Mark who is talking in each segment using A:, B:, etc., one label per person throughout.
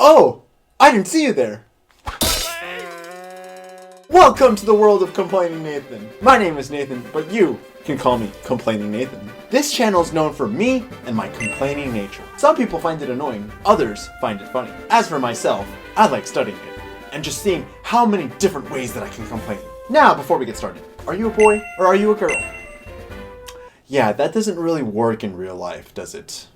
A: Oh, I didn't see you there. Welcome to the world of Complaining Nathan. My name is Nathan, but you can call me Complaining Nathan. This channel is known for me and my complaining nature. Some people find it annoying, others find it funny. As for myself, I like studying it and just seeing how many different ways that I can complain. Now, before we get started, are you a boy or are you a girl? Yeah, that doesn't really work in real life, does it?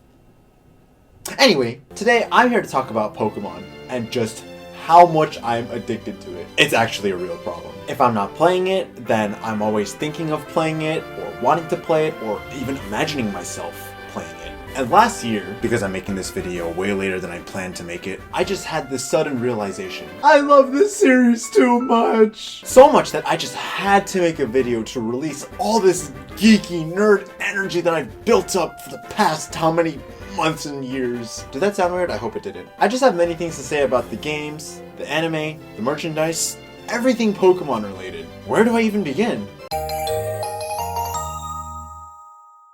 A: Anyway, today I'm here to talk about Pokemon and just how much I'm addicted to it. It's actually a real problem. If I'm not playing it, then I'm always thinking of playing it, or wanting to play it, or even imagining myself playing it. And last year, because I'm making this video way later than I planned to make it, I just had this sudden realization. I love this series too much! So much that I just had to make a video to release all this geeky nerd energy that I've built up for the past how many months and years. Did that sound weird? I hope it didn't. I just have many things to say about the games, the anime, the merchandise, everything Pokemon related. Where do I even begin?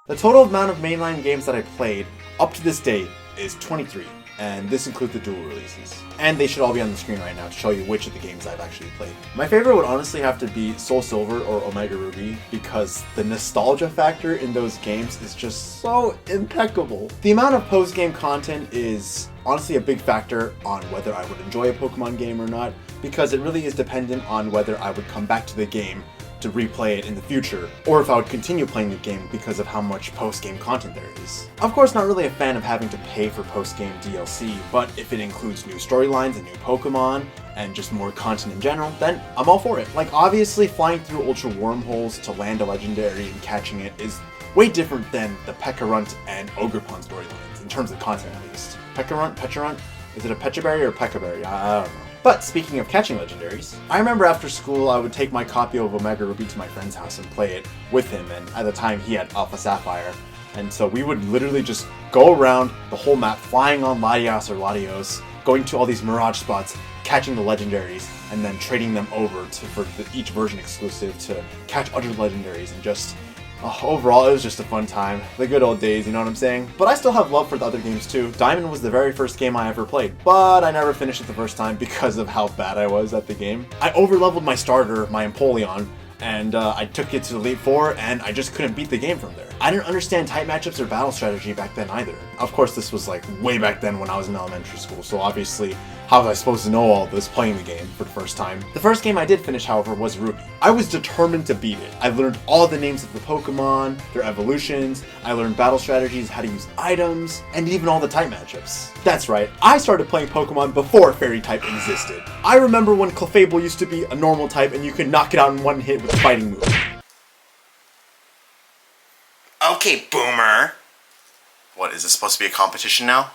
A: The total amount of mainline games that I played up to this date is 23, and this includes the dual releases. And they should all be on the screen right now to show you which of the games I've actually played. My favorite would honestly have to be Soul Silver or Omega Ruby because the nostalgia factor in those games is just so impeccable. The amount of post-game content is honestly a big factor on whether I would enjoy a Pokemon game or not, because it really is dependent on whether I would come back to the game to replay it in the future, or if I would continue playing the game because of how much post-game content there is. Of course, not really a fan of having to pay for post-game DLC, but if it includes new storylines and new Pokemon, and just more content in general, then I'm all for it. Like, obviously, flying through Ultra Wormholes to land a legendary and catching it is way different than the Pekkarunt and Ogerpon storylines, in terms of content at least. Pecharunt? Is it a Pechaberry or Pekkaberry? I don't know. But speaking of catching legendaries, I remember after school I would take my copy of Omega Ruby to my friend's house and play it with him, and at the time he had Alpha Sapphire, and so we would literally just go around the whole map flying on Latias or Latios, going to all these mirage spots, catching the legendaries, and then trading them over for each version exclusive to catch other legendaries, and just overall, it was just a fun time. The good old days, you know what I'm saying? But I still have love for the other games too. Diamond was the very first game I ever played, but I never finished it the first time because of how bad I was at the game. I overleveled my starter, my Empoleon, and I took it to Elite Four, and I just couldn't beat the game from there. I didn't understand type matchups or battle strategy back then either. Of course, this was like way back then when I was in elementary school, so obviously, how was I supposed to know all this playing the game for the first time? The first game I did finish, however, was Ruby. I was determined to beat it. I learned all the names of the Pokemon, their evolutions, I learned battle strategies, how to use items, and even all the type matchups. That's right, I started playing Pokemon before Fairy type existed. I remember when Clefable used to be a normal type and you could knock it out in one hit with a fighting move.
B: Okay, boomer. What, is this supposed to be a competition now?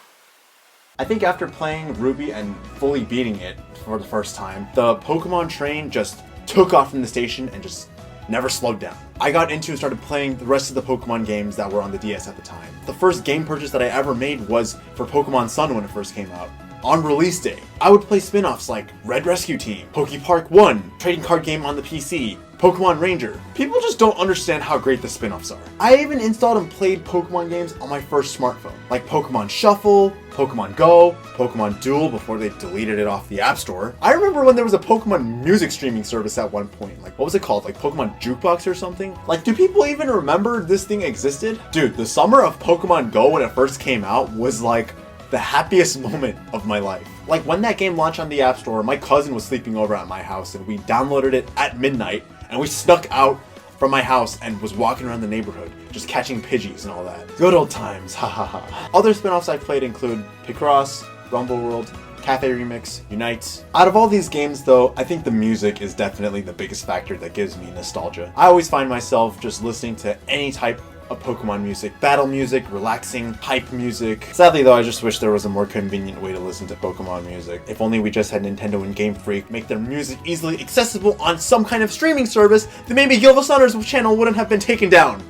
A: I think after playing Ruby and fully beating it for the first time, the Pokemon train just took off from the station and just never slowed down. I got into and started playing the rest of the Pokemon games that were on the DS at the time. The first game purchase that I ever made was for Pokemon Sun when it first came out. On release day, I would play spin-offs like Red Rescue Team, Pokepark 1, trading card game on the PC, Pokemon Ranger. People just don't understand how great the spin-offs are. I even installed and played Pokemon games on my first smartphone, like Pokemon Shuffle, Pokemon Go, Pokemon Duel before they deleted it off the App Store. I remember when there was a Pokemon music streaming service at one point, like what was it called, like Pokemon Jukebox or something? Like, do people even remember this thing existed? Dude, the summer of Pokemon Go when it first came out was like the happiest moment of my life. Like when that game launched on the App Store, my cousin was sleeping over at my house and we downloaded it at midnight and we snuck out from my house and was walking around the neighborhood just catching Pidgeys and all that. Good old times, ha ha ha. Other spin-offs I've played include Picross, Rumble World, Cafe Remix, Unite. Out of all these games though, I think the music is definitely the biggest factor that gives me nostalgia. I always find myself just listening to any type of Pokemon music. Battle music, relaxing, hype music. Sadly though, I just wish there was a more convenient way to listen to Pokemon music. If only we just had Nintendo and Game Freak make their music easily accessible on some kind of streaming service, then maybe Gilvasunner's channel wouldn't have been taken down.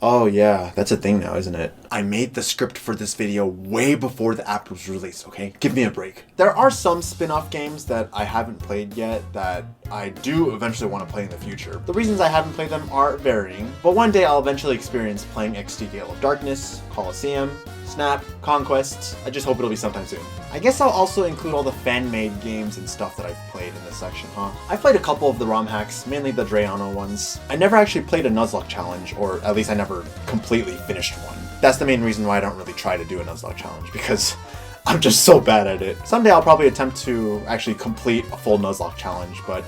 A: Oh yeah, that's a thing now, isn't it? I made the script for this video way before the app was released, okay? Give me a break. There are some spin-off games that I haven't played yet that I do eventually want to play in the future. The reasons I haven't played them are varying, but one day I'll eventually experience playing XD Gale of Darkness, Colosseum, Snap, Conquest. I just hope it'll be sometime soon. I guess I'll also include all the fan-made games and stuff that I've played in this section, huh? I've played a couple of the ROM hacks, mainly the Drayano ones. I never actually played a Nuzlocke challenge, or at least I never completely finished one. That's the main reason why I don't really try to do a Nuzlocke challenge, because I'm just so bad at it. Someday I'll probably attempt to actually complete a full Nuzlocke challenge, but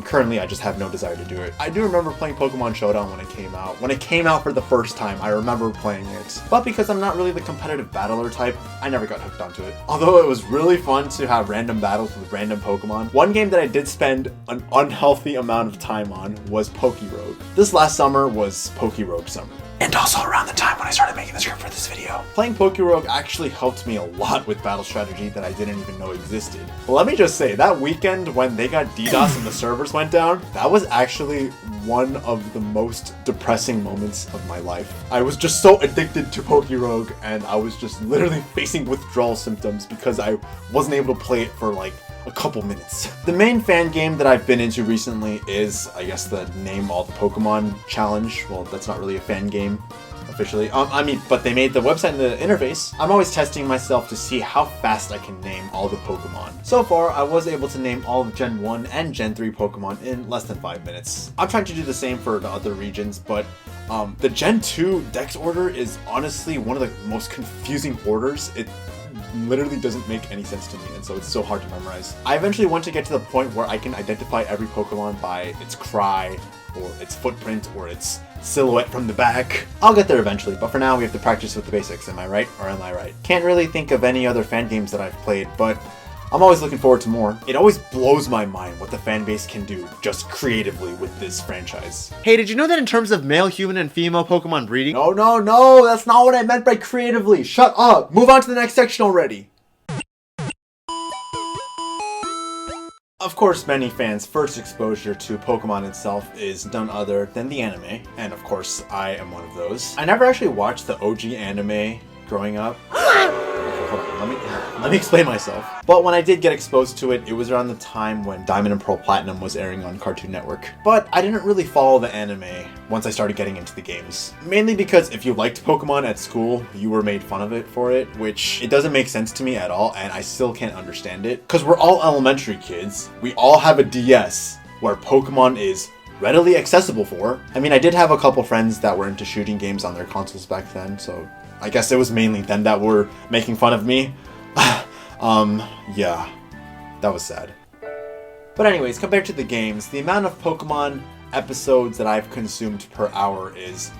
A: currently I just have no desire to do it. I do remember playing Pokemon Showdown when it came out. When it came out for the first time, I remember playing it. But because I'm not really the competitive battler type, I never got hooked onto it. Although it was really fun to have random battles with random Pokemon, one game that I did spend an unhealthy amount of time on was Pokerogue. This last summer was Pokerogue summer. And also around the time when I started making the script for this video. Playing Pokerogue actually helped me a lot with battle strategy that I didn't even know existed. But let me just say, that weekend when they got DDoS and the servers went down, that was actually one of the most depressing moments of my life. I was just so addicted to Pokerogue, and I was just literally facing withdrawal symptoms because I wasn't able to play it for like a couple minutes. The main fan game that I've been into recently is, I guess, the Name All the Pokemon challenge. Well, that's not really a fan game officially. But they made the website and the interface. I'm always testing myself to see how fast I can name all the Pokemon. So far, I was able to name all of Gen 1 and Gen 3 Pokemon in less than 5 minutes. I'm trying to do the same for the other regions, but the Gen 2 Dex order is honestly one of the most confusing orders. It literally doesn't make any sense to me, and so it's so hard to memorize. I eventually want to get to the point where I can identify every Pokemon by its cry, or its footprint, or its silhouette from the back. I'll get there eventually, but for now we have to practice with the basics, am I right? Or am I right? Can't really think of any other fan games that I've played, but I'm always looking forward to more. It always blows my mind what the fan base can do just creatively with this franchise. Hey, did you know that in terms of male, human, and female Pokemon breeding? No, that's not what I meant by creatively. Shut up. Move on to the next section already. Of course, many fans' first exposure to Pokemon itself is none other than the anime, and of course, I am one of those. I never actually watched the OG anime growing up. Hold on, let me explain myself. But when I did get exposed to it, it was around the time when Diamond and Pearl Platinum was airing on Cartoon Network. But I didn't really follow the anime once I started getting into the games. Mainly because if you liked Pokemon at school, you were made fun of it for it, which it doesn't make sense to me at all, and I still can't understand it. Because we're all elementary kids. We all have a DS where Pokemon is readily accessible for. I mean, I did have a couple friends that were into shooting games on their consoles back then, so I guess it was mainly them that were making fun of me. Yeah, that was sad. But anyways, compared to the games, the amount of Pokemon episodes that I've consumed per hour is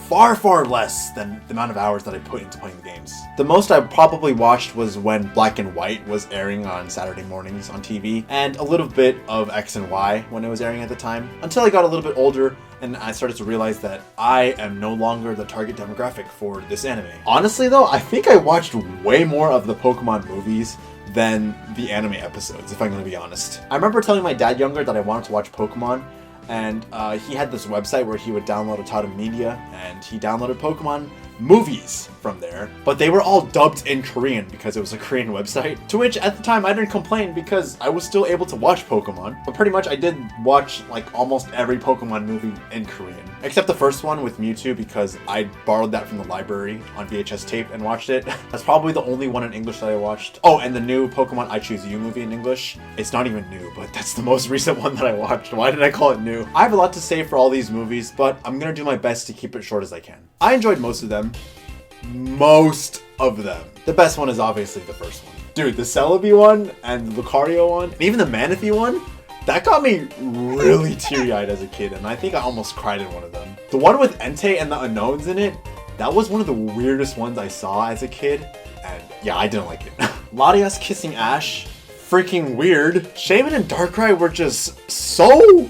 A: far, far less than the amount of hours that I put into playing the games. The most I probably watched was when Black and White was airing on Saturday mornings on TV, and a little bit of X and Y when it was airing at the time, until I got a little bit older and I started to realize that I am no longer the target demographic for this anime. Honestly though, I think I watched way more of the Pokemon movies than the anime episodes, if I'm gonna be honest. I remember telling my dad younger that I wanted to watch Pokemon, and he had this website where he would download a ton of media, and he downloaded Pokemon movies from there, but they were all dubbed in Korean because it was a Korean website, to which at the time I didn't complain because I was still able to watch Pokemon. But pretty much I did watch like almost every Pokemon movie in Korean, except the first one with Mewtwo because I borrowed that from the library on VHS tape and watched it. That's probably the only one in English that I watched. Oh, and the new Pokemon I Choose You movie in English. It's not even new, but that's the most recent one that I watched. Why did I call it new? I have a lot to say for all these movies, but I'm gonna do my best to keep it short as I can. I enjoyed most of them. Most of them. The best one is obviously the first one. Dude, the Celebi one and the Lucario one, and even the Manaphy one, that got me really teary-eyed as a kid, and I think I almost cried in one of them. The one with Entei and the Unknowns in it, that was one of the weirdest ones I saw as a kid, and yeah, I didn't like it. Latias kissing Ash, freaking weird. Shaman and Darkrai were just so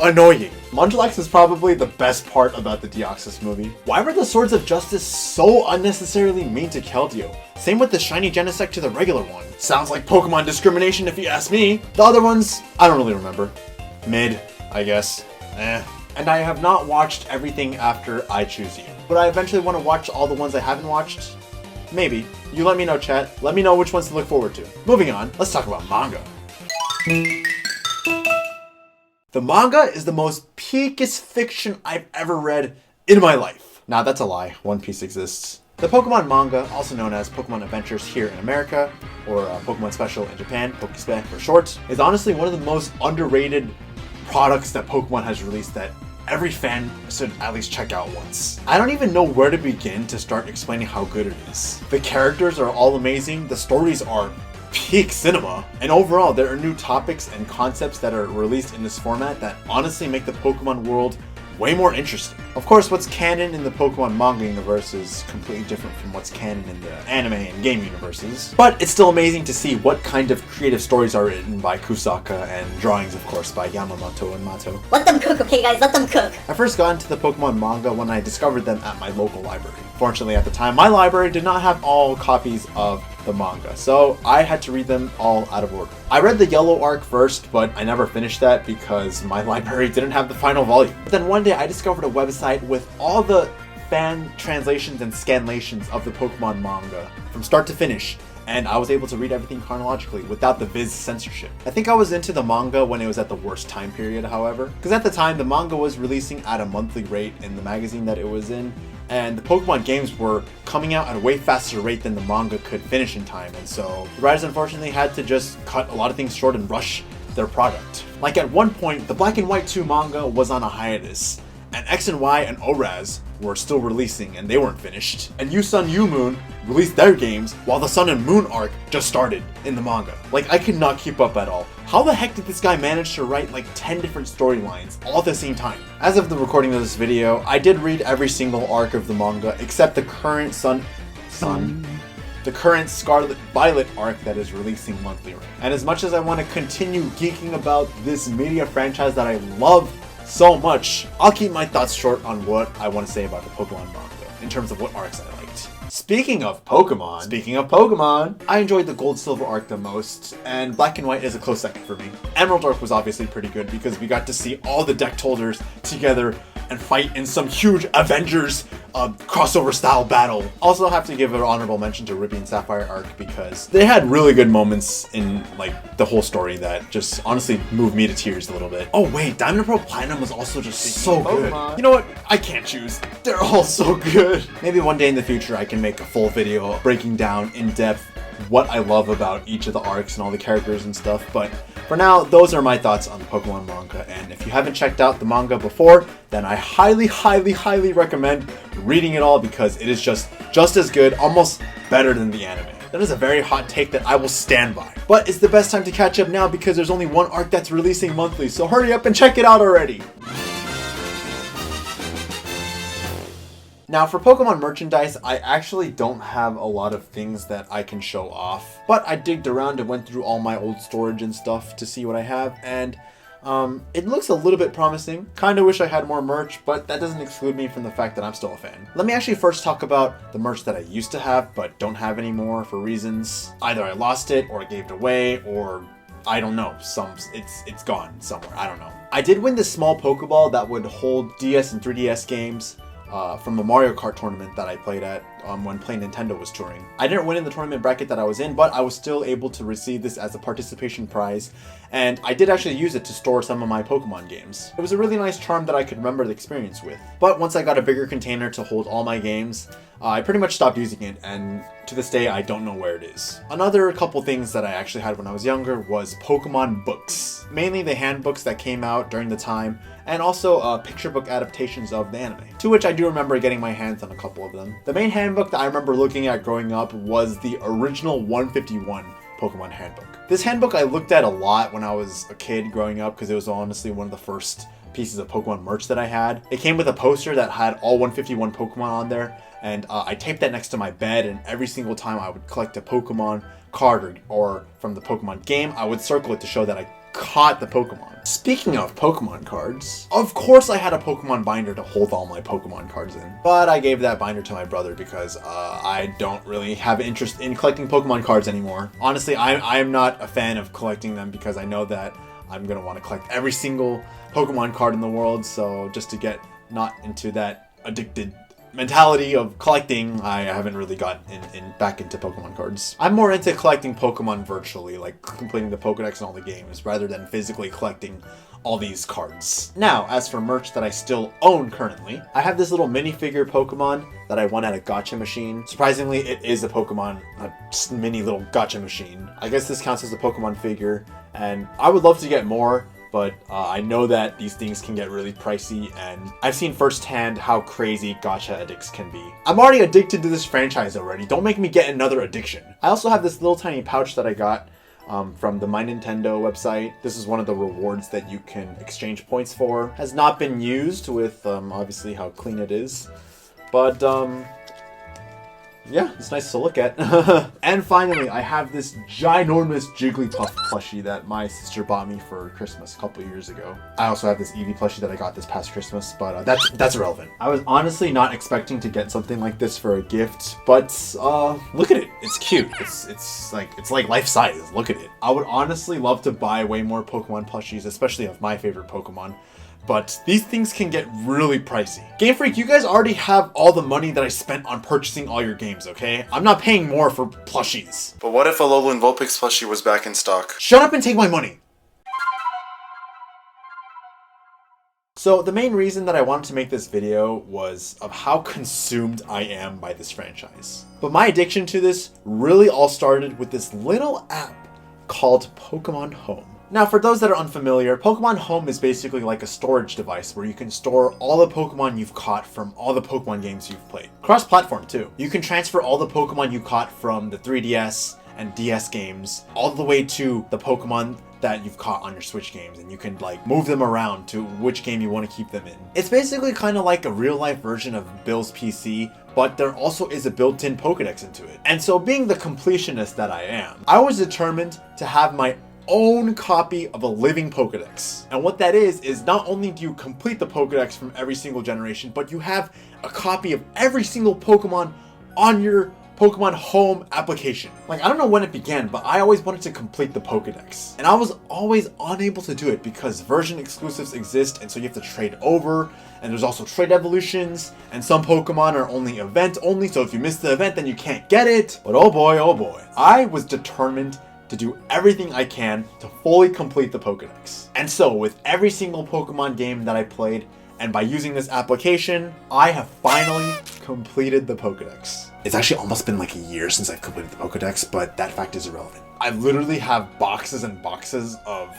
A: annoying. Munchlax is probably the best part about the Deoxys movie. Why were the Swords of Justice so unnecessarily mean to Keldeo? Same with the shiny Genesect to the regular one. Sounds like Pokemon discrimination if you ask me. The other ones, I don't really remember. Mid, I guess. And I have not watched everything after I Choose You. But I eventually want to watch all the ones I haven't watched. Maybe. You let me know, chat. Let me know which ones to look forward to. Moving on, let's talk about manga. The manga is the most peakest fiction I've ever read in my life. Nah, that's a lie. One Piece exists. The Pokemon manga, also known as Pokemon Adventures here in America, or Pokemon Special in Japan, Pokespec for short, is honestly one of the most underrated products that Pokemon has released that every fan should at least check out once. I don't even know where to begin to start explaining how good it is. The characters are all amazing, the stories are peak cinema, and overall there are new topics and concepts that are released in this format that honestly make the Pokemon world way more interesting. Of course, what's canon in the Pokemon manga universe is completely different from what's canon in the anime and game universes, but it's still amazing to see what kind of creative stories are written by Kusaka and drawings, of course, by Yamamoto and Mato.
C: Let them cook, okay guys, let them cook.
A: I first got into the Pokemon manga when I discovered them at my local library. Fortunately, at the time, my library did not have all copies of the manga, so I had to read them all out of order. I read the Yellow arc first, but I never finished that because my library didn't have the final volume. But then one day I discovered a website with all the fan translations and scanlations of the Pokemon manga from start to finish, and I was able to read everything chronologically without the Viz censorship. I think I was into the manga when it was at the worst time period, however, because at the time the manga was releasing at a monthly rate in the magazine that it was in, and the Pokemon games were coming out at a way faster rate than the manga could finish in time, and so the writers unfortunately had to just cut a lot of things short and rush their product. Like at one point, the Black and White 2 manga was on a hiatus, and X and Y and ORAS were still releasing and they weren't finished. And U Sun U Moon released their games while the Sun and Moon arc just started in the manga. Like, I could not keep up at all. How the heck did this guy manage to write like 10 different storylines all at the same time? As of the recording of this video, I did read every single arc of the manga except the current the current Scarlet Violet arc that is releasing monthly right now. And as much as I want to continue geeking about this media franchise that I love so much, I'll keep my thoughts short on what I want to say about the Pokemon manga in terms of what arcs I liked. Speaking of Pokemon, I enjoyed the Gold Silver arc the most, and Black and White is a close second for me. Emerald arc was obviously pretty good because we got to see all the deck holders together and fight in some huge Avengers crossover style battle. Also have to give an honorable mention to Ruby and Sapphire arc because they had really good moments in like the whole story that just honestly moved me to tears a little bit. Oh wait, Diamond and Pearl Platinum was also just so good. You know what? I can't choose. They're all so good. Maybe one day in the future I can make a full video breaking down in depth what I love about each of the arcs and all the characters and stuff, but for now, those are my thoughts on the Pokemon manga, and if you haven't checked out the manga before, then I highly recommend reading it all because it is just as good, almost better than the anime. That is a very hot take that I will stand by. But it's the best time to catch up now because there's only one arc that's releasing monthly, so hurry up and check it out already! Now for Pokemon merchandise, I actually don't have a lot of things that I can show off, but I digged around and went through all my old storage and stuff to see what I have, and it looks a little bit promising. Kinda wish I had more merch, but that doesn't exclude me from the fact that I'm still a fan. Let me actually first talk about the merch that I used to have, but don't have anymore for reasons. Either I lost it, or I gave it away, or I don't know, it's gone somewhere, I don't know. I did win this small Pokeball that would hold DS and 3DS games from the Mario Kart tournament that I played at when Play Nintendo was touring. I didn't win in the tournament bracket that I was in, but I was still able to receive this as a participation prize, and I did actually use it to store some of my Pokemon games. It was a really nice charm that I could remember the experience with. But once I got a bigger container to hold all my games, I pretty much stopped using it, and to this day I don't know where it is. Another couple things that I actually had when I was younger was Pokemon books. Mainly the handbooks that came out during the time, and also picture book adaptations of the anime, to which I do remember getting my hands on a couple of them. The main handbook that I remember looking at growing up was the original 151 Pokemon handbook. This handbook I looked at a lot when I was a kid growing up because it was honestly one of the first pieces of Pokemon merch that I had. It came with a poster that had all 151 Pokemon on there, and I taped that next to my bed, and every single time I would collect a Pokemon card or from the Pokemon game, I would circle it to show that I caught the Pokemon. Speaking of Pokemon cards, of course I had a Pokemon binder to hold all my Pokemon cards in, but I gave that binder to my brother because I don't really have interest in collecting Pokemon cards anymore. Honestly, I'm not a fan of collecting them because I know that I'm gonna want to collect every single Pokemon card in the world, so just to get not into that addicted mentality of collecting, I haven't really gotten back into Pokemon cards. I'm more into collecting Pokemon virtually, like completing the Pokedex and all the games, rather than physically collecting all these cards. Now, as for merch that I still own currently, I have this little minifigure Pokemon that I won at a gacha machine. Surprisingly, it is a Pokemon, a mini little gacha machine. I guess this counts as a Pokemon figure, and I would love to get more, but I know that these things can get really pricey, and I've seen firsthand how crazy gacha addicts can be. I'm already addicted to this franchise already. Don't make me get another addiction. I also have this little tiny pouch that I got from the My Nintendo website. This is one of the rewards that you can exchange points for. Has not been used with obviously how clean it is, but yeah, it's nice to look at. And finally, I have this ginormous Jigglypuff plushie that my sister bought me for Christmas a couple years ago. I also have this Eevee plushie that I got this past Christmas, but that's irrelevant. I was honestly not expecting to get something like this for a gift, but look at it. It's cute. It's like life size. Look at it. I would honestly love to buy way more Pokemon plushies, especially of my favorite Pokemon, but these things can get really pricey. Game Freak, you guys already have all the money that I spent on purchasing all your games, okay? I'm not paying more for plushies.
B: But what if a Alolan Vulpix plushie was back in stock?
A: Shut up and take my money. So the main reason that I wanted to make this video was of how consumed I am by this franchise. But my addiction to this really all started with this little app called Pokemon Home. Now, for those that are unfamiliar, Pokemon Home is basically like a storage device where you can store all the Pokemon you've caught from all the Pokemon games you've played. Cross-platform too. You can transfer all the Pokemon you caught from the 3DS and DS games all the way to the Pokemon that you've caught on your Switch games, and you can like move them around to which game you want to keep them in. It's basically kind of like a real-life version of Bill's PC, but there also is a built-in Pokedex into it. And so, being the completionist that I am, I was determined to have my own copy of a living Pokedex. And what that is not only do you complete the Pokedex from every single generation, but you have a copy of every single Pokemon on your Pokemon Home application. Like, I don't know when it began, but I always wanted to complete the Pokedex. And I was always unable to do it because version exclusives exist, and so you have to trade over, and there's also trade evolutions, and some Pokemon are only event only, so if you miss the event, then you can't get it. But oh boy, I was determined to do everything I can to fully complete the Pokedex. And so, with every single Pokemon game that I played, and by using this application, I have finally completed the Pokedex. It's actually almost been like a year since I've completed the Pokedex, but that fact is irrelevant. I literally have boxes and boxes of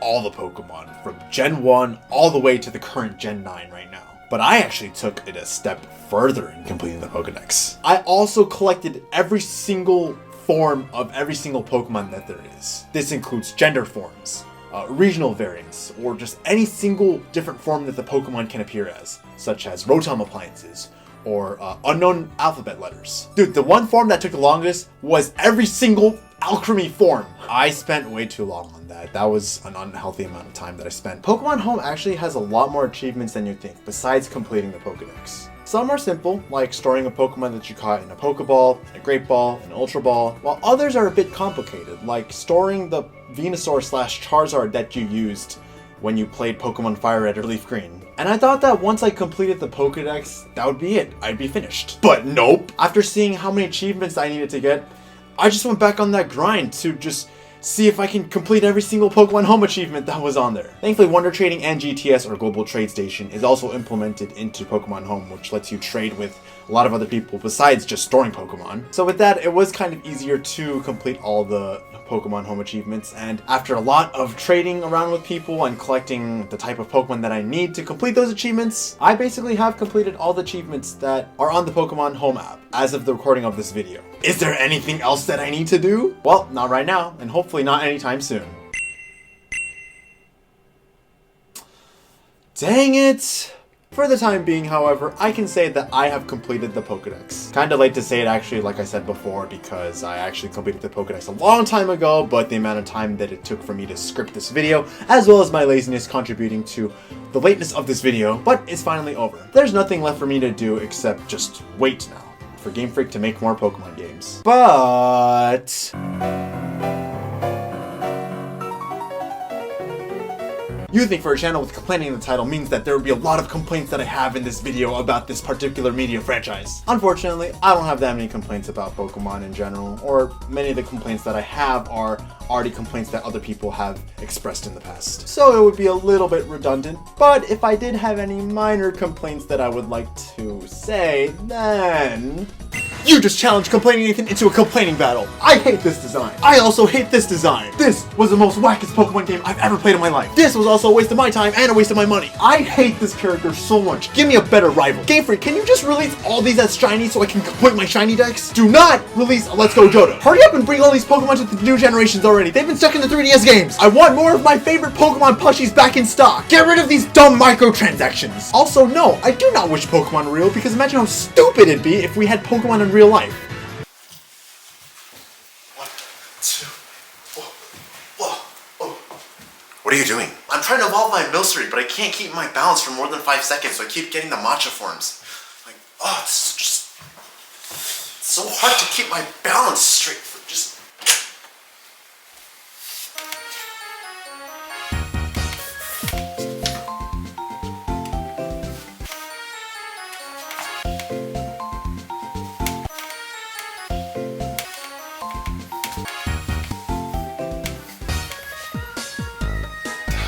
A: all the Pokemon from Gen 1 all the way to the current Gen 9 right now. But I actually took it a step further in completing the Pokedex. I also collected every single form of every single Pokemon that there is. This includes gender forms, regional variants, or just any single different form that the Pokemon can appear as, such as Rotom appliances, or unknown alphabet letters. Dude, the one form that took the longest was every single alchemy form. I spent way too long on that. That was an unhealthy amount of time that I spent. Pokemon Home actually has a lot more achievements than you think, besides completing the Pokedex. Some are simple, like storing a Pokemon that you caught in a Pokeball, a Great Ball, an Ultra Ball, while others are a bit complicated, like storing the Venusaur/Charizard that you used when you played Pokemon Fire Red or Leaf Green. And I thought that once I completed the Pokedex, that would be it. I'd be finished. But nope! After seeing how many achievements I needed to get, I just went back on that grind to just see if I can complete every single Pokemon Home achievement that was on there. Thankfully, Wonder Trading and GTS, or Global Trade Station, is also implemented into Pokemon Home, which lets you trade with a lot of other people besides just storing Pokemon. So with that, it was kind of easier to complete all the Pokemon Home achievements, and after a lot of trading around with people and collecting the type of Pokemon that I need to complete those achievements, I basically have completed all the achievements that are on the Pokemon Home app as of the recording of this video. Is there anything else that I need to do? Well, not right now, and hopefully not anytime soon. Dang it! For the time being, however, I can say that I have completed the Pokedex. Kinda late to say it actually, like I said before, because I actually completed the Pokedex a long time ago, but the amount of time that it took for me to script this video, as well as my laziness contributing to the lateness of this video, but it's finally over. There's nothing left for me to do except just wait now for Game Freak to make more Pokemon games. But You think for a channel with complaining in the title means that there would be a lot of complaints that I have in this video about this particular media franchise. Unfortunately, I don't have that many complaints about Pokemon in general, or many of the complaints that I have are already complaints that other people have expressed in the past. So it would be a little bit redundant, but if I did have any minor complaints that I would like to say, then... You just challenged Complaining Nathan into a complaining battle. I hate this design. I also hate this design. This was the most wackest Pokemon game I've ever played in my life. This was also a waste of my time and a waste of my money. I hate this character so much. Give me a better rival. Game Freak, can you just release all these as shiny so I can complete my shiny dex? Do not release a Let's Go Johto. Hurry up and bring all these Pokemon to the new generations already. They've been stuck in the 3DS games. I want more of my favorite Pokemon plushies back in stock. Get rid of these dumb microtransactions. Also, no, I do not wish Pokemon were real, because imagine how stupid it'd be if we had Pokemon in real life.
B: 1, 2, whoa. What are you doing? I'm trying to evolve my Milcery, but I can't keep my balance for more than 5 seconds, so I keep getting the matcha forms. Like, oh, it's just so hard to keep my balance straight for just...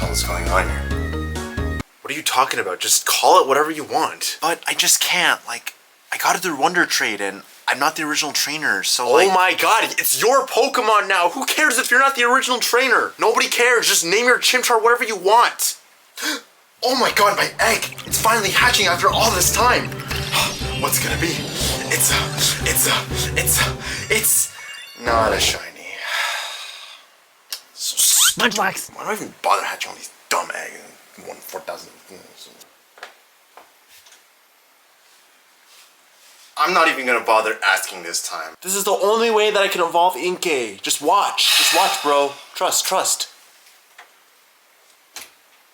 B: What's going on here? What are you talking about? Just call it whatever you want. But I just can't. Like, I got it through Wonder Trade, and I'm not the original trainer, so Oh my god, it's your Pokemon now! Who cares if you're not the original trainer? Nobody cares, just name your Chimchar whatever you want! Oh my god, my egg! It's finally hatching after all this time! What's gonna be? It's not a shiny. So
C: Munchlax.
B: Why do I even bother hatching all these dumb eggs? 4,000. I'm not even gonna bother asking this time. This is the only way that I can evolve Inkay. Just watch, bro. Trust.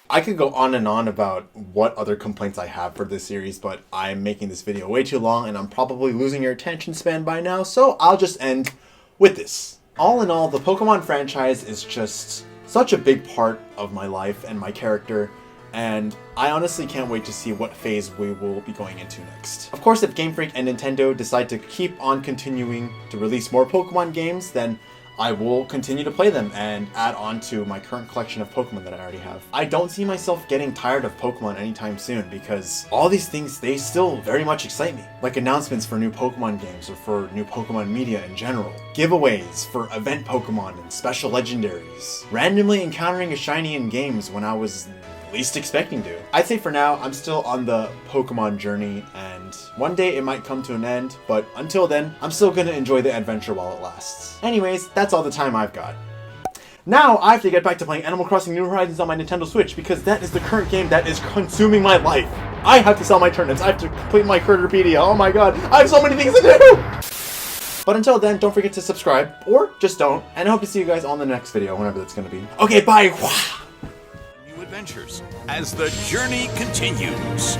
A: I could go on and on about what other complaints I have for this series, but I'm making this video way too long and I'm probably losing your attention span by now, so I'll just end with this. All in all, the Pokemon franchise is just such a big part of my life and my character, and I honestly can't wait to see what phase we will be going into next. Of course, if Game Freak and Nintendo decide to keep on continuing to release more Pokemon games, then I will continue to play them and add on to my current collection of Pokemon that I already have. I don't see myself getting tired of Pokemon anytime soon, because all these things, they still very much excite me. Like announcements for new Pokemon games or for new Pokemon media in general. Giveaways for event Pokemon and special legendaries. Randomly encountering a shiny in games when I was least expecting to. I'd say for now, I'm still on the Pokemon journey, and one day it might come to an end, but until then, I'm still gonna enjoy the adventure while it lasts. Anyways, that's all the time I've got. Now, I have to get back to playing Animal Crossing New Horizons on my Nintendo Switch, because that is the current game that is consuming my life. I have to sell my turnips, I have to complete my Critterpedia, oh my god, I have so many things to do! But until then, don't forget to subscribe, or just don't, and I hope to see you guys on the next video, whenever that's gonna be. Okay, bye!
D: Adventures as the journey continues.